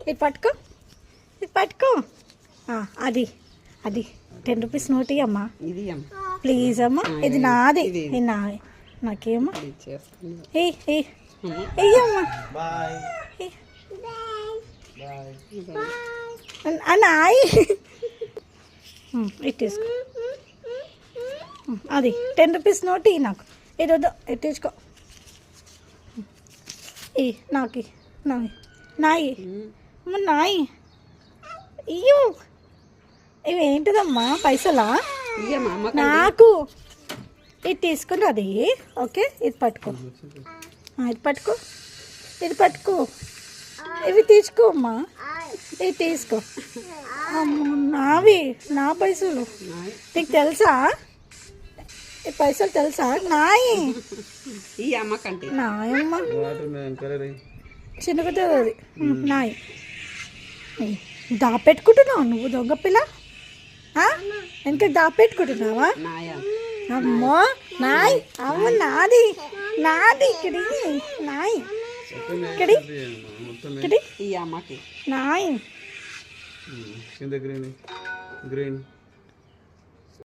ఇది పట్టుకో, ఇది పట్టుకో. అది అది 10 రూపీస్ నోట్ అమ్మా, ప్లీజ్ అమ్మా. ఇది నాది, ఇది నాది. నాకేమో నాయి. ఇది తీసుకో. అది 10 రూపీస్ నోట్ నాకు. ఇది వద్దు, ఇది తీసుకో. నాకి నాయి నాయి నాయి. ఇయ్యో, ఇవి ఏంటిదమ్మా? పైసలా? నాకు. ఇది తీసుకుని అది. ఓకే, ఇది పట్టుకో, ఇది పట్టుకో, ఇది పట్టుకో. ఇవి తీసుకో అమ్మా, ఇవి తీసుకో. అమ్మో, నావి, నా పైసలు. నీకు తెలుసా ఈ పైసలు? తెలుసా? నాయి నాయమ్మ, చిన్నగా అది నాయి. దాపెట్టుకుంటున్నావు నువ్వు, దొంగ పిల్ల. ఇంకా దాపెట్టుకుంటున్నావా? అమ్మో, నాయ్. అమ్మ, నాది, నాది. ఇక్కడి నాయ్, ఇక్కడి ఇక్కడి నాయ్. Green green